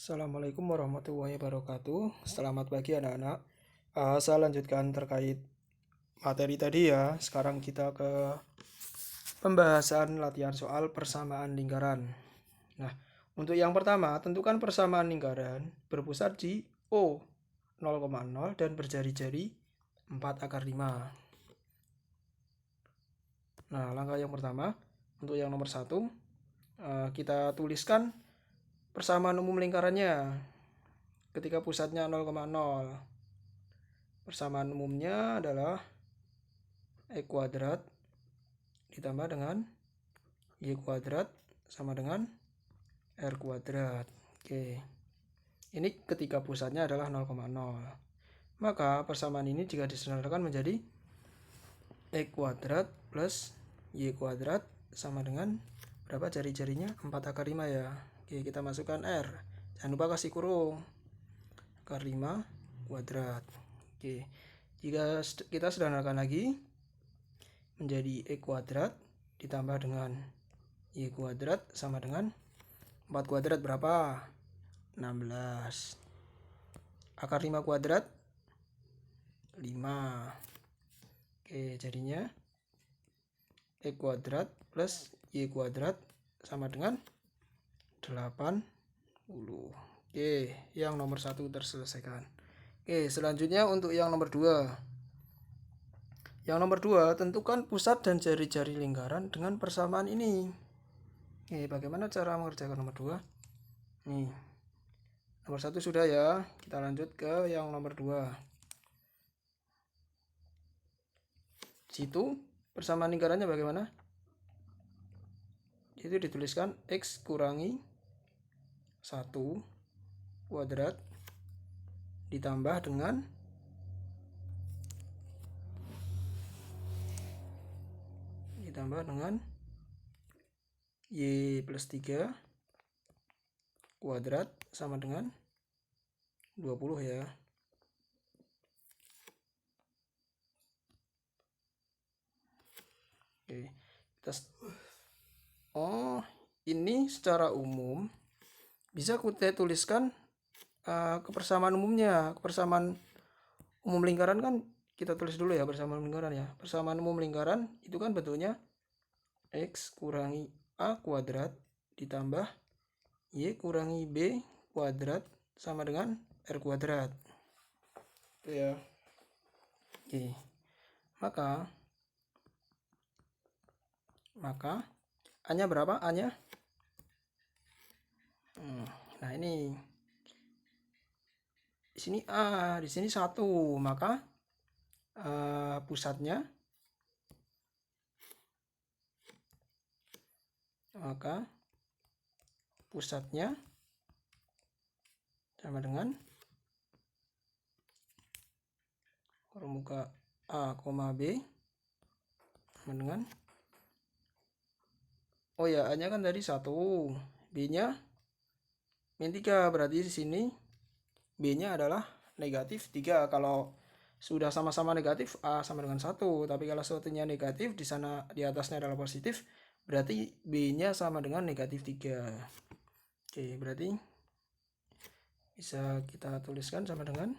Assalamualaikum warahmatullahi wabarakatuh. Selamat pagi anak-anak. Saya lanjutkan terkait materi tadi ya. Sekarang kita ke pembahasan latihan soal persamaan lingkaran. Nah, untuk yang pertama, tentukan persamaan lingkaran berpusat di O 0,0 dan berjari-jari 4/5. Nah, langkah yang pertama, untuk yang nomor 1, kita tuliskan persamaan umum lingkarannya ketika pusatnya 0,0. Persamaan umumnya adalah E kuadrat ditambah dengan Y kuadrat sama dengan R kuadrat. Oke. Ini ketika pusatnya adalah 0,0. Maka persamaan ini jika disederhanakan menjadi E kuadrat plus Y kuadrat sama dengan berapa jari-jarinya? 4/5 ya. Oke, kita masukkan R. Jangan lupa kasih kurung. Akar 5 kuadrat. Oke. Jika kita sederhanakan lagi menjadi E kuadrat ditambah dengan Y kuadrat sama dengan 4 kuadrat berapa? 16. Akar 5 kuadrat 5. Oke, jadinya E kuadrat plus Y kuadrat sama dengan 80. Oke, yang nomor 1 terselesaikan. Oke, selanjutnya untuk yang nomor 2. Yang nomor 2, tentukan pusat dan jari-jari lingkaran dengan persamaan ini. Oke, bagaimana cara mengerjakan nomor 2? Nih, nomor 1 sudah ya. Kita lanjut ke yang nomor 2. Situ persamaan lingkarannya bagaimana? Itu dituliskan X kurangi 1 kuadrat ditambah dengan Y plus 3 kuadrat sama dengan 20 ya. Oke, ini secara umum bisa kita tuliskan kepersamaan umumnya. Kepersamaan umum lingkaran kan kita tulis dulu ya, persamaan lingkaran ya. Persamaan umum lingkaran itu kan bentuknya X kurangi A kuadrat ditambah Y kurangi B kuadrat sama dengan R kuadrat. Itu ya. Oke. Maka A-nya berapa? A-nya? Nah, ini. Di sini A, di sini 1. Maka pusatnya sama dengan muka A, B sama dengan A-nya kan tadi 1, B-nya min 3, berarti di sini B-nya adalah negatif 3. Kalau sudah sama-sama negatif, A sama dengan 1. Tapi kalau satunya negatif, di sana di atasnya adalah positif, berarti B-nya sama dengan negatif 3. Oke, berarti bisa kita tuliskan sama dengan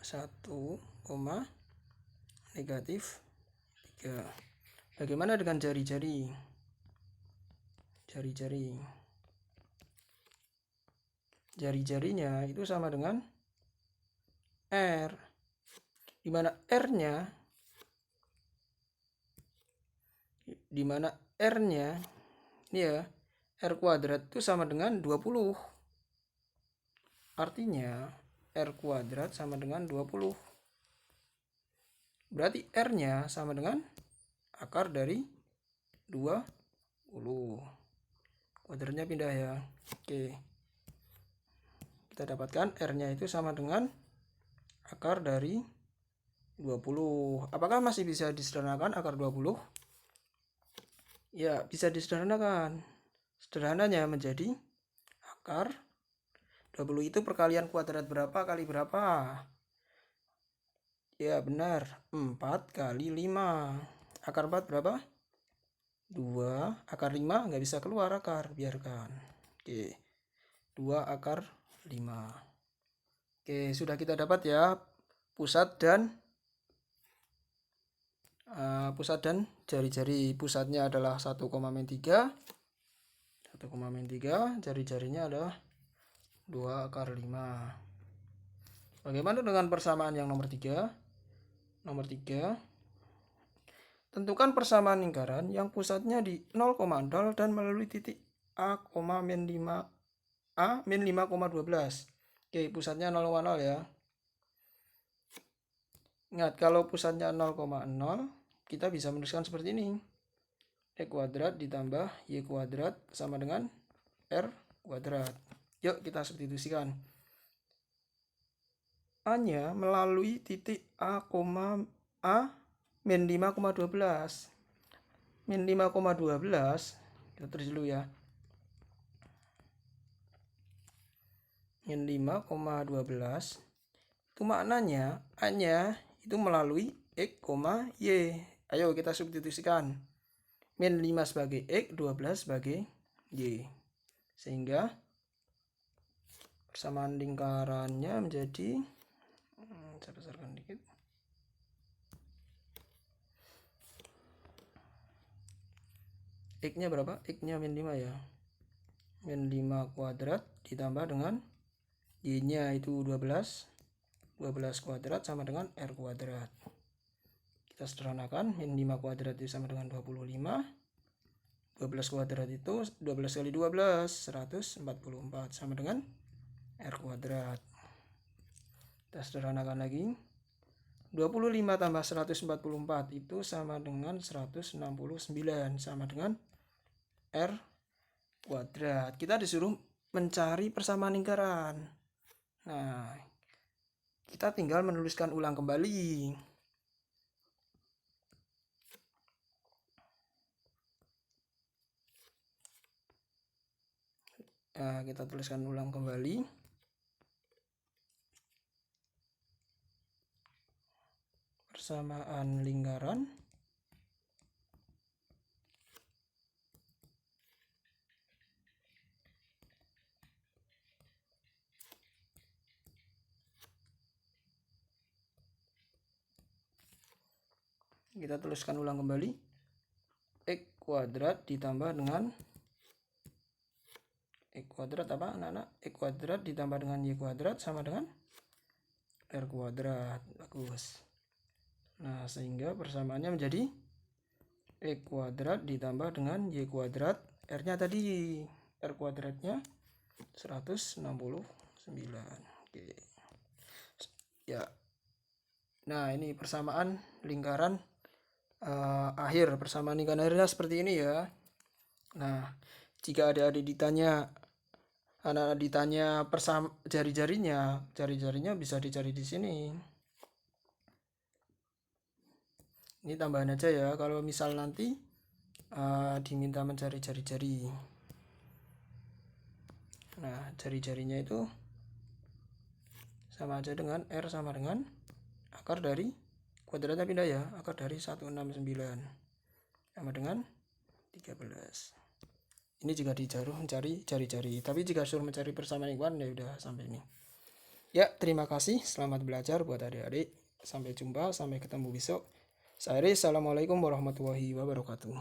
1, negatif 3. Bagaimana dengan jari-jari? Jari-jarinya itu sama dengan R, dimana R-nya ini ya, R kuadrat itu sama dengan 20. Artinya R kuadrat sama dengan 20. Berarti R-nya sama dengan akar dari 20. Kuadratnya pindah ya. Oke. Kita dapatkan R-nya itu sama dengan akar dari 20. Apakah masih bisa disederhanakan akar 20? Ya, bisa disederhanakan. Sederhananya menjadi akar 20 itu perkalian kuadrat berapa kali berapa? Ya benar, 4 kali 5. Akar 4 berapa? 2 akar 5 nggak bisa keluar akar, biarkan. Oke, 2 akar 5. Oke, sudah kita dapat ya pusat dan jari-jari. Pusatnya adalah 1,3, 1,3, jari-jarinya adalah 2 akar 5. Bagaimana dengan persamaan yang nomor 3? Nomor 3, tentukan persamaan lingkaran yang pusatnya di 0,0 dan melalui titik A, min 5,12. Oke, pusatnya 0,0 ya. Ingat, kalau pusatnya 0,0, kita bisa menuliskan seperti ini. X kuadrat ditambah Y kuadrat sama dengan R kuadrat. Yuk kita substitusikan. A-nya melalui titik A, min 5,12. Min 5,12, kita tulis dulu ya. Min 5,12 itu maknanya A-nya itu melalui X, Y. Ayo kita substitusikan. Min 5 sebagai X, 12 sebagai Y. Sehingga persamaan lingkarannya menjadi, saya besarkan dikit. X-nya berapa? X-nya min 5 ya. Min 5 kuadrat ditambah dengan Y-nya itu 12. 12 kuadrat sama dengan R kuadrat. Kita sederhanakan, min 5 kuadrat itu sama dengan 25. 12 kuadrat itu 12 kali 12, 144 sama dengan R kuadrat. Kita sederhanakan lagi. 25 tambah 144 itu sama dengan 169 sama dengan R kuadrat. Kita disuruh mencari persamaan lingkaran. Nah, kita tinggal menuliskan ulang kembali. Nah, kita tuliskan ulang kembali. Persamaan lingkaran kita tuliskan ulang kembali. X kuadrat ditambah dengan X kuadrat apa anak-anak? X kuadrat ditambah dengan Y kuadrat sama dengan R kuadrat. Bagus. Nah, sehingga persamaannya menjadi X kuadrat ditambah dengan Y kuadrat. R-nya tadi, R kuadratnya 169. Oke. Ya. Nah, ini persamaan lingkaran akhir. Persamaan lingkaran akhirnya seperti ini ya. Nah, jika adik-adik ditanya, anak-anak ditanya jari-jarinya bisa dicari di sini. Ini tambahan aja ya, kalau misal nanti diminta mencari jari-jari. Nah, jari-jarinya itu sama aja dengan R sama dengan akar dari kuadratnya pindah ya, akar dari 169 sama dengan 13. Ini jika disuruh mencari jari-jari, tapi jika suruh mencari persamaan lingkaran ya udah sampai ini. Ya, terima kasih, selamat belajar buat adik-adik. Sampai jumpa, sampai ketemu besok. Saya Assalamualaikum warahmatullahi wabarakatuh.